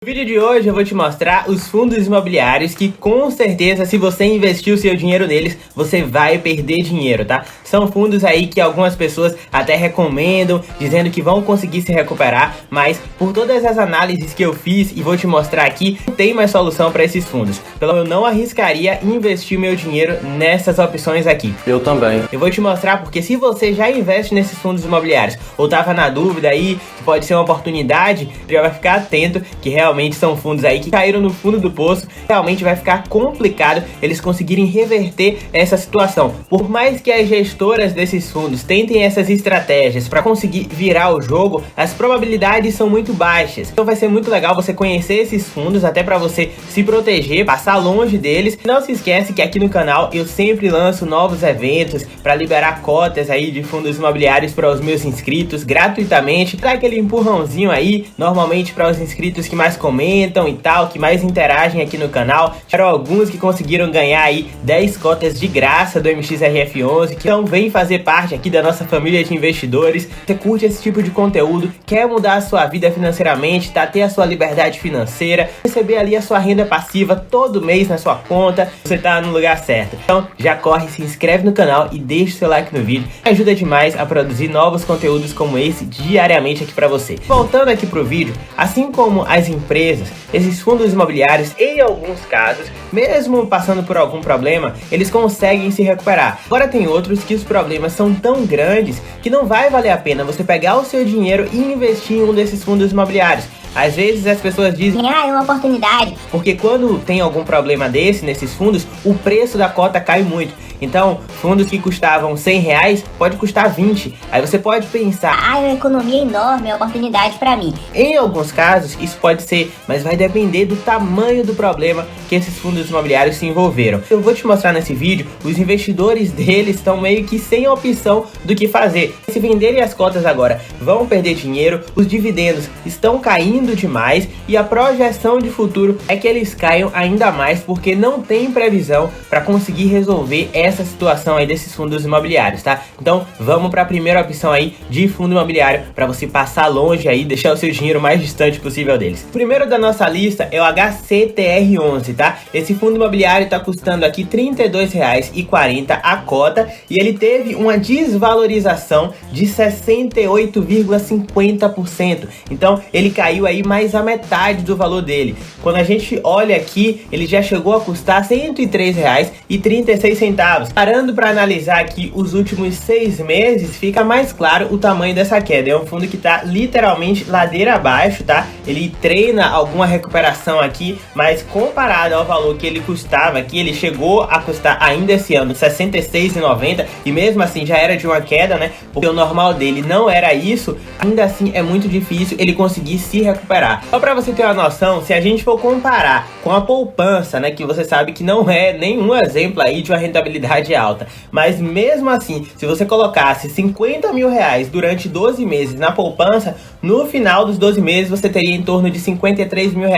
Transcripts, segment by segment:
No vídeo de hoje eu vou te mostrar os fundos imobiliários que com certeza, se você investir o seu dinheiro neles, você vai perder dinheiro, tá? São fundos aí que algumas pessoas até recomendam, dizendo que vão conseguir se recuperar, mas por todas as análises que eu fiz e vou te mostrar aqui, não tem mais solução para esses fundos. Então eu não arriscaria investir meu dinheiro nessas opções aqui. Eu também. Eu vou te mostrar porque se você já investe nesses fundos imobiliários ou tava na dúvida aí, que pode ser uma oportunidade, já vai ficar atento que realmente são fundos aí que caíram no fundo do poço. Realmente vai ficar complicado eles conseguirem reverter essa situação. Por mais que as gestoras desses fundos tentem essas estratégias para conseguir virar o jogo, as probabilidades são muito baixas. Então vai ser muito legal você conhecer esses fundos, até para você se proteger, passar longe deles. Não se esquece que aqui no canal eu sempre lanço novos eventos para liberar cotas aí de fundos imobiliários para os meus inscritos gratuitamente. Dá aquele empurrãozinho aí, normalmente para os inscritos que mais comentam e tal, que mais interagem aqui no canal. Tiveram alguns que conseguiram ganhar aí 10 cotas de graça do MXRF11, que então vem fazer parte aqui da nossa família de investidores. Você curte esse tipo de conteúdo, quer mudar a sua vida financeiramente, tá? Ter a sua liberdade financeira, receber ali a sua renda passiva todo mês na sua conta, você tá no lugar certo. Então já corre, se inscreve no canal e deixa o seu like no vídeo, ajuda demais a produzir novos conteúdos como esse diariamente aqui pra você. Voltando aqui pro vídeo, assim como as empresas, esses fundos imobiliários, em alguns casos, mesmo passando por algum problema, eles conseguem se recuperar. Agora tem outros que os problemas são tão grandes que não vai valer a pena você pegar o seu dinheiro e investir em um desses fundos imobiliários. Às vezes as pessoas dizem, é uma oportunidade. Porque quando tem algum problema desse nesses fundos, o preço da cota cai muito. Então, fundos que custavam R$100 pode custar 20. Aí você pode pensar, é uma economia enorme, é uma oportunidade para mim. Em alguns casos, isso pode ser, mas vai depender do tamanho do problema que esses fundos imobiliários se envolveram. Eu vou te mostrar nesse vídeo, os investidores deles estão meio que sem opção do que fazer. Se venderem as cotas agora, vão perder dinheiro, os dividendos estão caindo demais e a projeção de futuro é que eles caiam ainda mais porque não tem previsão para conseguir resolver essa situação aí desses fundos imobiliários, tá? Então vamos para a primeira opção aí de fundo imobiliário para você passar longe aí, deixar o seu dinheiro o mais distante possível deles. O primeiro da nossa lista é o HCTR11, tá? Esse fundo imobiliário está custando aqui R$32,40 a cota e ele teve uma desvalorização de 68,50%. Então ele caiu aí mais a metade do valor dele. Quando a gente olha aqui, ele já chegou a custar R$103,36. Parando para analisar aqui os últimos 6 meses, fica mais claro o tamanho dessa queda. É um fundo que está literalmente ladeira abaixo, tá? Ele treina alguma recuperação aqui, mas comparado ao valor que ele custava aqui, ele chegou a custar ainda esse ano R$66,90 e mesmo assim já era de uma queda, né? Porque o normal dele não era isso. Ainda assim é muito difícil ele conseguir se recuperar. Só para você ter uma noção, se a gente for comparar com a poupança, né, que você sabe que não é nenhum exemplo aí de uma rentabilidade alta, mas mesmo assim, se você colocasse R$50 mil durante 12 meses na poupança, no final dos 12 meses você teria em torno de R$53 mil.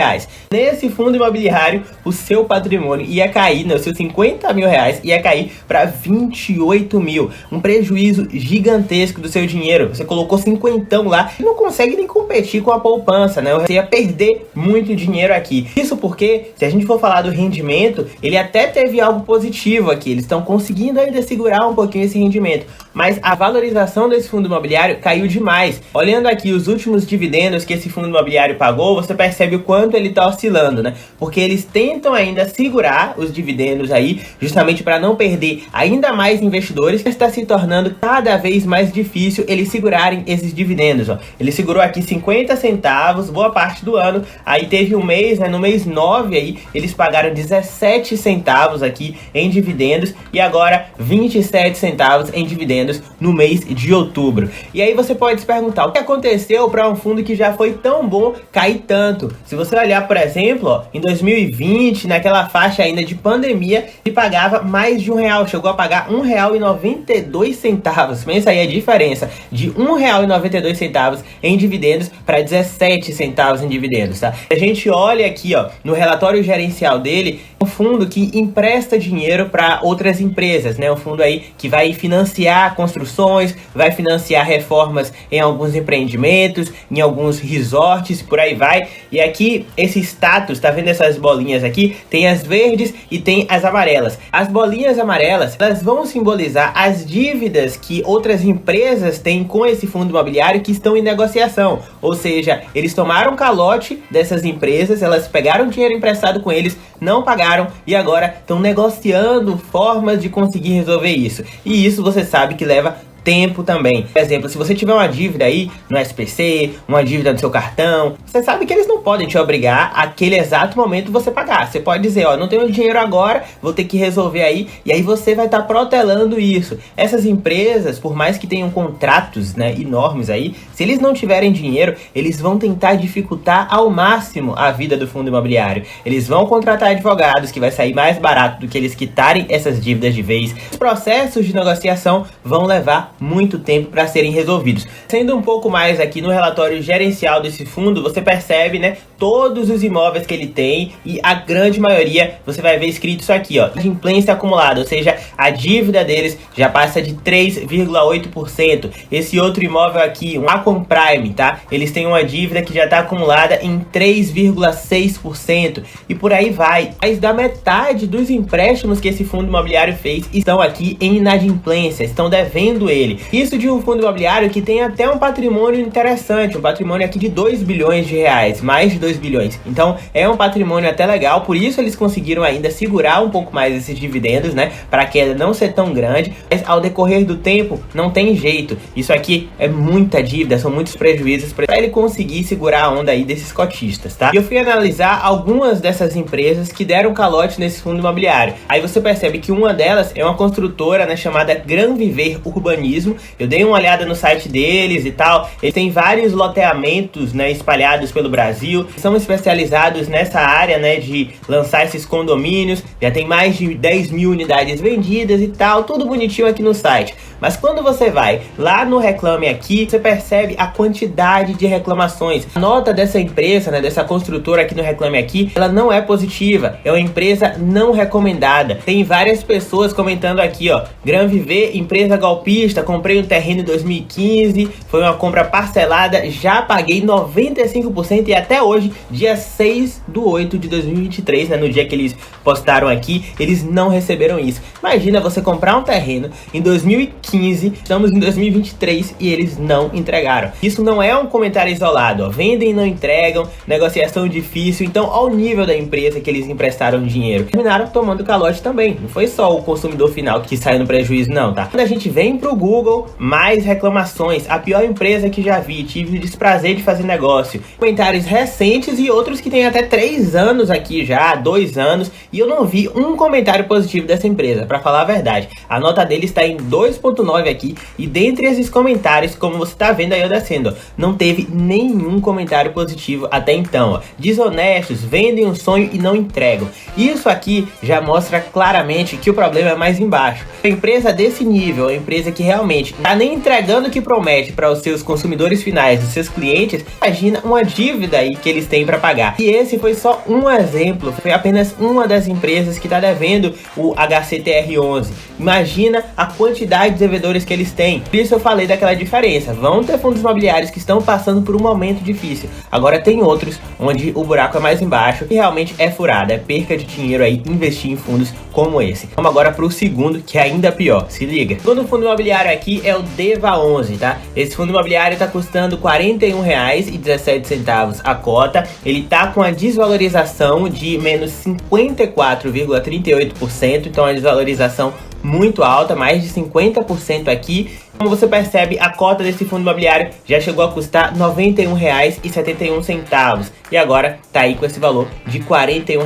Nesse fundo imobiliário, o seu patrimônio ia cair, né, os seus R$50 mil ia cair para 28 mil. Um prejuízo gigantesco do seu dinheiro. Você colocou 50 lá e não consegue nem competir com a poupança, né? Você ia perder muito dinheiro aqui. Isso porque, se a gente for falar do rendimento, ele até teve algo positivo aqui. Eles estão conseguindo ainda segurar um pouquinho esse rendimento, mas a valorização desse fundo imobiliário caiu demais. Olhando aqui os últimos dividendos que esse fundo imobiliário pagou, você percebe o quanto ele está oscilando, né? Porque eles tentam ainda segurar os dividendos aí, justamente para não perder ainda mais investidores. Está se tornando cada vez mais difícil eles segurarem esses dividendos, ó. Ele segurou aqui 50 centavos boa parte do ano. Aí teve um mês, né, no mês 9 aí, eles pagaram 17 centavos aqui em dividendos e agora 27 centavos em dividendos no mês de outubro. E aí você pode se perguntar, o que aconteceu para um fundo que já foi tão bom cair tanto? Se você olhar, por exemplo, ó, em 2020, naquela faixa ainda de pandemia, ele pagava mais de R$1, chegou a pagar R$1,92. Pensa aí a diferença de R$1,92 em dividendos para 17 centavos em dividendos, tá? A gente olha aqui, ó, no relatório gerencial dele, um fundo que empresta dinheiro para outras empresas, né? Um fundo aí que vai financiar construções, vai financiar reformas em alguns empreendimentos, em alguns resorts, por aí vai. E aqui esse status, tá vendo essas bolinhas aqui? Tem as verdes e tem as amarelas. As bolinhas amarelas, elas vão simbolizar as dívidas que outras empresas têm com esse fundo imobiliário que estão em negociação. Ou seja, eles tomaram calote dessas empresas, elas pegaram dinheiro emprestado com eles, não pagaram e agora estão negociando formas de conseguir resolver isso. E isso você sabe que leva tempo também. Por exemplo, se você tiver uma dívida aí no SPC, uma dívida no seu cartão, você sabe que eles não podem te obrigar àquele exato momento você pagar. Você pode dizer, ó, não tenho dinheiro agora, vou ter que resolver aí, e aí você vai estar protelando isso. Essas empresas, por mais que tenham contratos, né, enormes aí, se eles não tiverem dinheiro, eles vão tentar dificultar ao máximo a vida do fundo imobiliário. Eles vão contratar advogados, que vai sair mais barato do que eles quitarem essas dívidas de vez. Os processos de negociação vão levar muito tempo para serem resolvidos. Sendo um pouco mais aqui no relatório gerencial desse fundo, você percebe, né, todos os imóveis que ele tem e a grande maioria você vai ver escrito isso aqui, ó, inadimplência acumulada, ou seja, a dívida deles já passa de 3,8%. Esse outro imóvel aqui, um Acom Prime, tá? Eles têm uma dívida que já está acumulada em 3,6% e por aí vai. Mais da metade dos empréstimos que esse fundo imobiliário fez estão aqui em inadimplência, estão devendo ele. Isso de um fundo imobiliário que tem até um patrimônio interessante, um patrimônio aqui de 2 bilhões de reais, mais de 2 bilhões. Então é um patrimônio até legal, por isso eles conseguiram ainda segurar um pouco mais esses dividendos, né, para a queda não ser tão grande, mas ao decorrer do tempo não tem jeito. Isso aqui é muita dívida, são muitos prejuízos para ele conseguir segurar a onda aí desses cotistas, tá? E eu fui analisar algumas dessas empresas que deram calote nesse fundo imobiliário. Aí você percebe que uma delas é uma construtora, né, chamada Gran Viver Urbanismo. Eu dei uma olhada no site deles e tal. Eles têm vários loteamentos, né, espalhados pelo Brasil. São especializados nessa área, né, de lançar esses condomínios. Já tem mais de 10 mil unidades vendidas e tal. Tudo bonitinho aqui no site. Mas quando você vai lá no Reclame Aqui, você percebe a quantidade de reclamações. A nota dessa empresa, né, dessa construtora aqui no Reclame Aqui, ela não é positiva. É uma empresa não recomendada. Tem várias pessoas comentando aqui, ó. Gran Viver, empresa golpista, comprei um terreno em 2015, foi uma compra parcelada, já paguei 95% e até hoje, dia 6/8/2023, né, no dia que eles postaram aqui, eles não receberam isso. Imagina você comprar um terreno em 2015, estamos em 2023 e eles não entregaram. Isso não é um comentário isolado, ó. Vendem e não entregam, negociação difícil, então ao nível da empresa que eles emprestaram dinheiro. Terminaram tomando calote também, não foi só o consumidor final que saiu no prejuízo não, tá? Quando a gente vem pro Google, mais reclamações, a pior empresa que já vi, tive o desprazer de fazer negócio. Comentários recentes e outros que tem até 3 anos aqui já, 2 anos, e eu não vi um comentário positivo dessa empresa, pra falar a verdade. A nota dele está em 2,9 aqui, e dentre esses comentários, como você tá vendo aí eu descendo, ó, não teve nenhum comentário positivo até então, ó. Desonestos, vendem um sonho e não entregam. Isso aqui já mostra claramente que o problema é mais embaixo. A empresa desse nível, a empresa que realmente tá nem entregando o que promete para os seus consumidores finais, os seus clientes, imagina uma dívida aí que eles têm para pagar. E esse foi só um exemplo, foi apenas uma das empresas que está devendo o HCTR11. Imagina a quantidade de devedores que eles têm. Por isso eu falei daquela diferença. Vão ter fundos imobiliários que estão passando por um momento difícil. Agora tem outros onde o buraco é mais embaixo e realmente é furada, é perca de dinheiro aí investir em fundos como esse. Vamos agora para o segundo, que é ainda pior. Se liga. O segundo fundo imobiliário aqui é o DEVA11, tá? Esse fundo imobiliário está custando R$ 41,17 a cota. Ele tá com a desvalorização de menos 54,38%, então a desvalorização muito alta, mais de 50% aqui. Como você percebe, a cota desse fundo imobiliário já chegou a custar R$ 91,71 e agora tá aí com esse valor de R$ 41.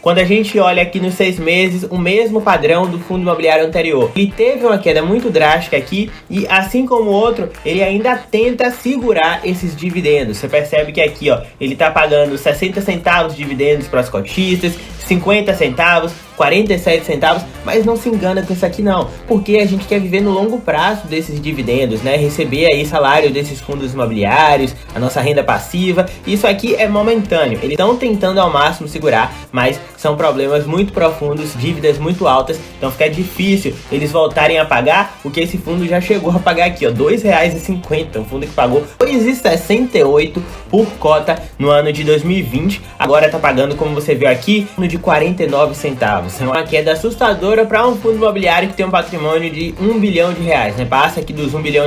Quando a gente olha aqui nos 6 meses, o mesmo padrão do fundo imobiliário anterior. Ele teve uma queda muito drástica aqui e, assim como o outro, ele ainda tenta segurar esses dividendos. Você percebe que aqui, ó, ele tá pagando 60 centavos de dividendos para os cotistas, 50 centavos, 47 centavos, mas não se engana com isso aqui não, porque a gente quer viver no longo prazo desses dividendos, né? Receber aí salário desses fundos imobiliários, a nossa renda passiva. Isso aqui é momentâneo, eles estão tentando ao máximo segurar, mas são problemas muito profundos, dívidas muito altas, então fica difícil eles voltarem a pagar o que esse fundo já chegou a pagar aqui, ó, R$ 2,50, um fundo que pagou R$ 2,68 por cota no ano de 2020, agora tá pagando, como você viu aqui, de 49 centavos. É uma queda assustadora para um fundo imobiliário que tem um patrimônio de R$ 1 bilhão, né? Passa aqui dos R$ 1 bilhão,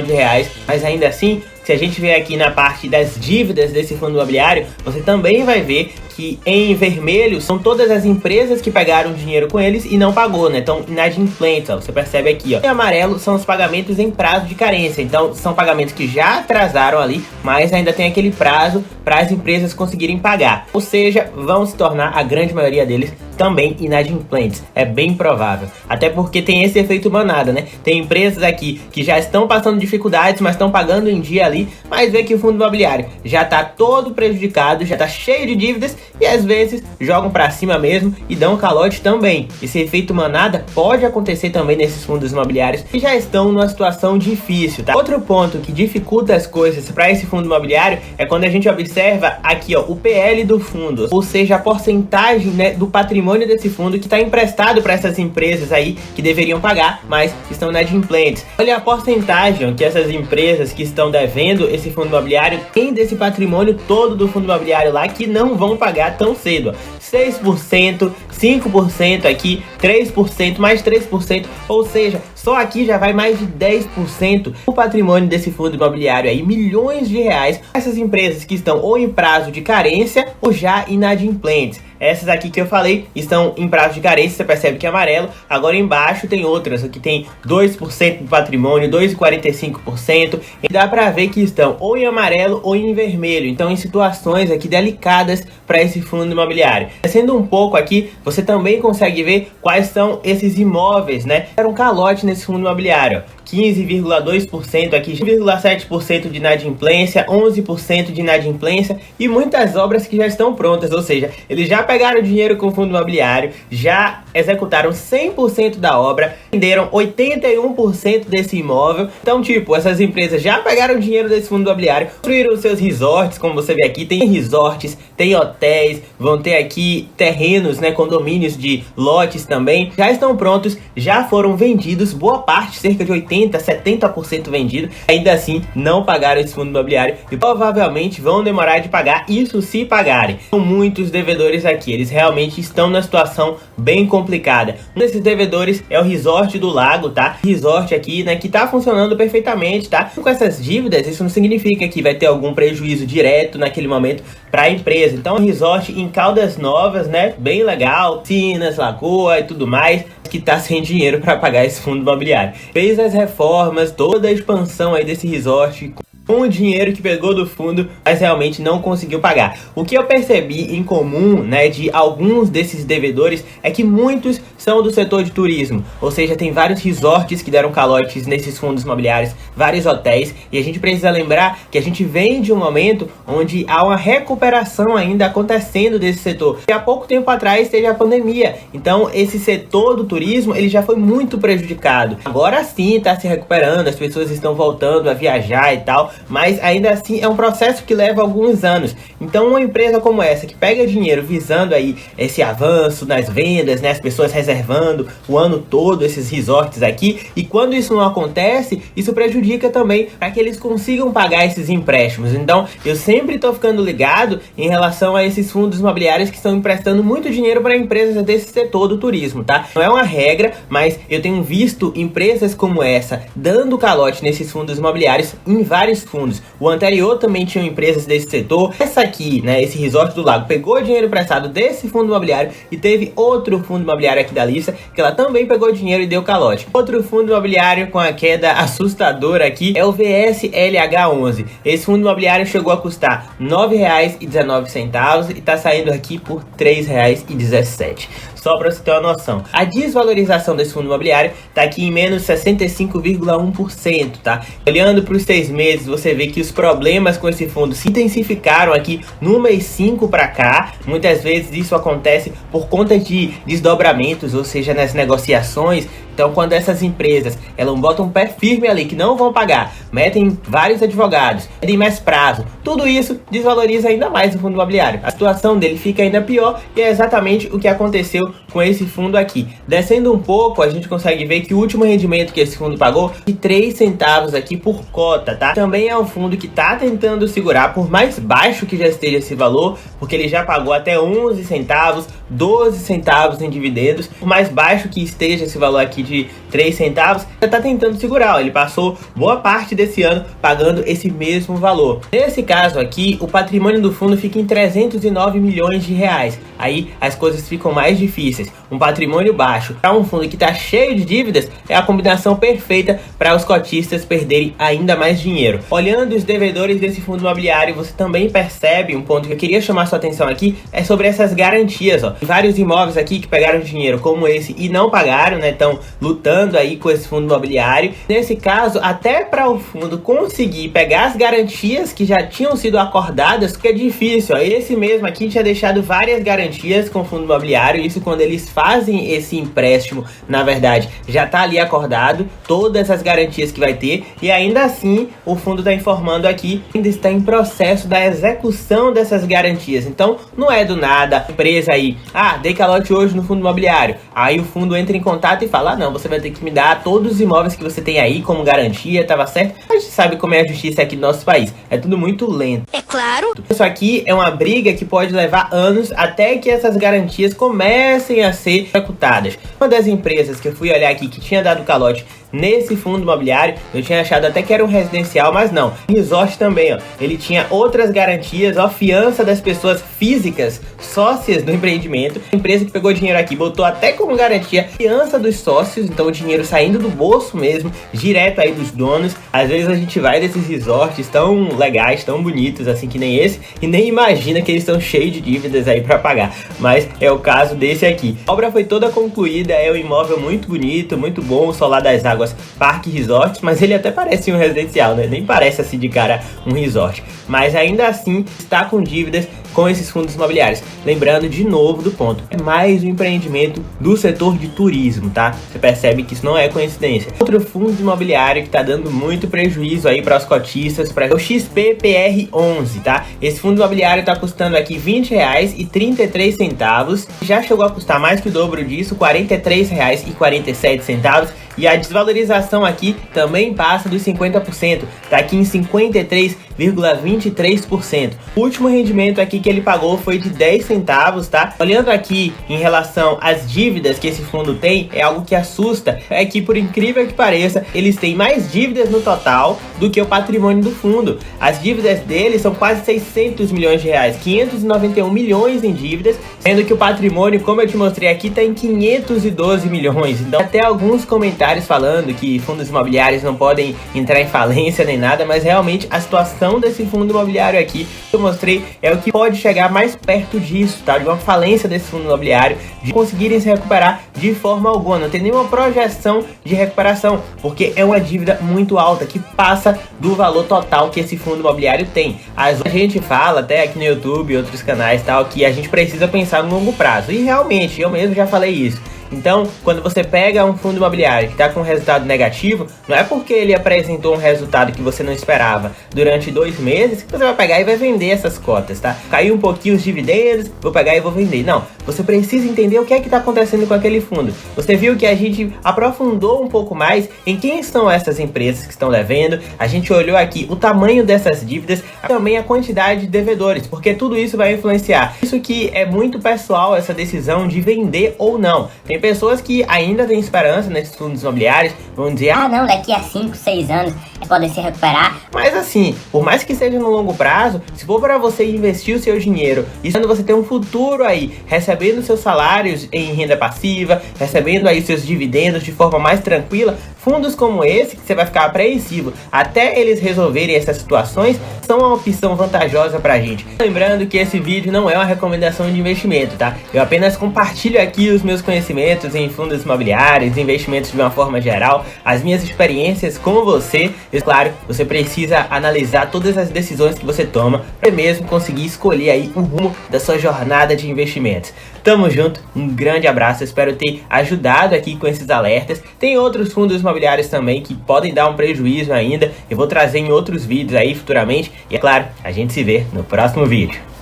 mas ainda assim, se a gente ver aqui na parte das dívidas desse fundo imobiliário, você também vai ver que em vermelho são todas as empresas que pegaram dinheiro com eles e não pagou, né? Então, inadimplentes, ó, você percebe aqui, ó. Em amarelo são os pagamentos em prazo de carência. Então, são pagamentos que já atrasaram ali, mas ainda tem aquele prazo para as empresas conseguirem pagar. Ou seja, vão se tornar, a grande maioria deles, também inadimplentes. É bem provável. Até porque tem esse efeito manada, né? Tem empresas aqui que já estão passando dificuldades, mas estão pagando em dia ali, mas vê que o fundo imobiliário já tá todo prejudicado, já tá cheio de dívidas e às vezes jogam pra cima mesmo e dão calote também. Esse efeito manada pode acontecer também nesses fundos imobiliários que já estão numa situação difícil, tá? Outro ponto que dificulta as coisas para esse fundo imobiliário é quando a gente observa aqui, ó, o PL do fundo, ou seja, a porcentagem, né, do patrimônio desse fundo que está emprestado para essas empresas aí que deveriam pagar, mas estão inadimplentes. Olha a porcentagem que essas empresas que estão devendo esse fundo imobiliário tem desse patrimônio todo do fundo imobiliário lá que não vão pagar tão cedo, ó. 6%, 5% aqui, 3%, mais 3%, ou seja, só aqui já vai mais de 10% o patrimônio desse fundo imobiliário aí, milhões de reais, essas empresas que estão ou em prazo de carência ou já inadimplentes. Essas aqui que eu falei estão em prazo de carência, você percebe que é amarelo. Agora embaixo tem outras, aqui tem 2% do patrimônio, 2,45%. E dá pra ver que estão ou em amarelo ou em vermelho. Então em situações aqui delicadas para esse fundo imobiliário. Descendo um pouco aqui, você também consegue ver quais são esses imóveis, né? Era um calote nesse fundo imobiliário, ó. 15,2% aqui, 1,7% de inadimplência, 11% de inadimplência e muitas obras que já estão prontas, ou seja, eles já pegaram dinheiro com o fundo imobiliário, já executaram 100% da obra, venderam 81% desse imóvel. Então, tipo, essas empresas já pegaram dinheiro desse fundo imobiliário, construíram os seus resorts, como você vê aqui, tem resorts, tem hotéis, vão ter aqui terrenos, né, condomínios de lotes também, já estão prontos, já foram vendidos, boa parte, cerca de 70% vendido, ainda assim não pagaram esse fundo imobiliário e provavelmente vão demorar de pagar, isso se pagarem. São muitos devedores aqui, eles realmente estão numa situação bem complicada. Um desses devedores é o Resort do Lago, tá? Resort aqui, né, que tá funcionando perfeitamente, tá? Com essas dívidas, isso não significa que vai ter algum prejuízo direto naquele momento para a empresa. Então, o resort em Caldas Novas, né, bem legal, piscinas, lagoa e tudo mais, que tá sem dinheiro para pagar esse fundo imobiliário. Fez as reformas, toda a expansão aí desse resort com o dinheiro que pegou do fundo, mas realmente não conseguiu pagar. O que eu percebi em comum, né, de alguns desses devedores é que muitos são do setor de turismo, ou seja, tem vários resorts que deram calotes nesses fundos imobiliários, vários hotéis, e a gente precisa lembrar que a gente vem de um momento onde há uma recuperação ainda acontecendo desse setor. E há pouco tempo atrás teve a pandemia, então esse setor do turismo ele já foi muito prejudicado. Agora sim está se recuperando, as pessoas estão voltando a viajar e tal, mas ainda assim é um processo que leva alguns anos. Então uma empresa como essa que pega dinheiro visando aí esse avanço nas vendas, né, as pessoas reservando o ano todo esses resorts aqui, e quando isso não acontece, isso prejudica também para que eles consigam pagar esses empréstimos. Então eu sempre estou ficando ligado em relação a esses fundos imobiliários que estão emprestando muito dinheiro para empresas desse setor do turismo, tá? Não é uma regra, mas eu tenho visto empresas como essa dando calote nesses fundos imobiliários em vários fundos. O anterior também tinha empresas desse setor. Essa aqui, né, esse Resort do Lago, pegou dinheiro emprestado desse fundo imobiliário e teve outro fundo imobiliário aqui da lista que ela também pegou dinheiro e deu calote. Outro fundo imobiliário com a queda assustadora aqui é o VSLH11. Esse fundo imobiliário chegou a custar R$ 9,19 e está saindo aqui por R$ 3,17. Só para você ter uma noção. A desvalorização desse fundo imobiliário está aqui em menos 65,1%, tá? Olhando para os 6 meses, você vê que os problemas com esse fundo se intensificaram aqui no mês 5 para cá. Muitas vezes isso acontece por conta de desdobramentos, ou seja, nas negociações. Então, quando essas empresas elas botam um pé firme ali que não vão pagar, metem vários advogados, pedem mais prazo, tudo isso desvaloriza ainda mais o fundo imobiliário. A situação dele fica ainda pior e é exatamente o que aconteceu com esse fundo aqui. Descendo um pouco, a gente consegue ver que o último rendimento que esse fundo pagou de 3 centavos aqui por cota, tá? Também é um fundo que tá tentando segurar, por mais baixo que já esteja esse valor, porque ele já pagou até 11 centavos, 12 centavos em dividendos. Por mais baixo que esteja esse valor aqui de 3 centavos, já tá tentando segurar. Ele passou boa parte desse ano pagando esse mesmo valor. Nesse caso aqui, o patrimônio do fundo fica em 309 milhões de reais. Aí as coisas ficam mais difíceis. Um patrimônio baixo para um fundo que está cheio de dívidas é a combinação perfeita para os cotistas perderem ainda mais dinheiro. Olhando os devedores desse fundo imobiliário, você também percebe um ponto que eu queria chamar sua atenção aqui, é sobre essas garantias. Vários imóveis aqui que pegaram dinheiro como esse e não pagaram, né? Estão lutando aí com esse fundo imobiliário. Nesse caso, até para o fundo conseguir pegar as garantias que já tinham sido acordadas, que é difícil. Esse mesmo aqui tinha deixado várias garantias com o fundo imobiliário. Isso quando eles fazem esse empréstimo, na verdade, já está ali acordado todas as garantias que vai ter, e ainda assim o fundo está informando aqui que ainda está em processo da execução dessas garantias. Então não é do nada a empresa aí, dei calote hoje no fundo imobiliário, aí o fundo entra em contato e fala, não, você vai ter que me dar todos os imóveis que você tem aí como garantia, tava certo? A gente sabe como é a justiça aqui no nosso país, é tudo muito lento. É claro. Isso aqui é uma briga que pode levar anos até que essas garantias comecem a ser executadas. Uma das empresas que eu fui olhar aqui que tinha dado calote nesse fundo imobiliário, eu tinha achado até que era um residencial, mas não. Resort também, ele tinha outras garantias, fiança das pessoas físicas, sócias do empreendimento. A empresa que pegou dinheiro aqui botou até como garantia fiança dos sócios, então o dinheiro saindo do bolso mesmo, direto aí dos donos. Às vezes a gente vai desses resorts tão legais, tão bonitos, assim que nem esse, e nem imagina que eles estão cheios de dívidas aí para pagar, mas é o caso desse aqui. A obra foi toda concluída, é um imóvel muito bonito, muito bom, o Solar das Águas Parque Resort, mas ele até parece um residencial, né? Nem parece assim de cara um resort, mas ainda assim está com dívidas com esses fundos imobiliários. Lembrando de novo do ponto, é mais um empreendimento do setor de turismo, tá? Você percebe que isso não é coincidência. Outro fundo imobiliário que tá dando muito prejuízo aí para os cotistas, para o XPPR11, tá? Esse fundo imobiliário tá custando aqui R$20,33, já chegou a custar mais que o dobro disso, R$43,47, e a desvalorização aqui também passa dos 50%, tá aqui em 53,23%. O último rendimento aqui que ele pagou foi de 10 centavos, tá? Olhando aqui em relação às dívidas que esse fundo tem, é algo que assusta, é que por incrível que pareça, eles têm mais dívidas no total do que o patrimônio do fundo. As dívidas deles são quase 600 milhões de reais, 591 milhões em dívidas, sendo que o patrimônio, como eu te mostrei aqui, tá em 512 milhões. Então, até alguns comentários falando que fundos imobiliários não podem entrar em falência nem nada, mas realmente a situação desse fundo imobiliário aqui que eu mostrei é o que pode chegar mais perto disso, tá? De uma falência desse fundo imobiliário, de conseguirem se recuperar de forma alguma, não tem nenhuma projeção de recuperação, porque é uma dívida muito alta, que passa do valor total que esse fundo imobiliário tem. A gente fala até aqui no YouTube e outros canais tal, que a gente precisa pensar no longo prazo, e realmente, eu mesmo já falei isso. Então, quando você pega um fundo imobiliário que está com um resultado negativo, não é porque ele apresentou um resultado que você não esperava durante 2 meses que você vai pegar e vai vender essas cotas, tá? Caiu um pouquinho os dividendos, vou pegar e vou vender. Não, você precisa entender o que é que está acontecendo com aquele fundo. Você viu que a gente aprofundou um pouco mais em quem são essas empresas que estão devendo, a gente olhou aqui o tamanho dessas dívidas, também a quantidade de devedores, porque tudo isso vai influenciar. Isso que é muito pessoal, essa decisão de vender ou não. Tem pessoas que ainda têm esperança nesses fundos imobiliários, vão dizer, não, daqui a 5, 6 anos podem se recuperar. Mas assim, por mais que seja no longo prazo, se for para você investir o seu dinheiro, e quando você tem um futuro aí, recebendo seus salários em renda passiva, recebendo aí seus dividendos de forma mais tranquila, fundos como esse, que você vai ficar apreensivo até eles resolverem essas situações, são uma opção vantajosa pra gente. Lembrando que esse vídeo não é uma recomendação de investimento, tá? Eu apenas compartilho aqui os meus conhecimentos em fundos imobiliários, investimentos de uma forma geral, as minhas experiências com você. E claro, você precisa precisa analisar todas as decisões que você toma para mesmo conseguir escolher aí o rumo da sua jornada de investimentos. Tamo junto, um grande abraço, espero ter ajudado aqui com esses alertas. Tem outros fundos imobiliários também que podem dar um prejuízo ainda, eu vou trazer em outros vídeos aí futuramente. E é claro, a gente se vê no próximo vídeo.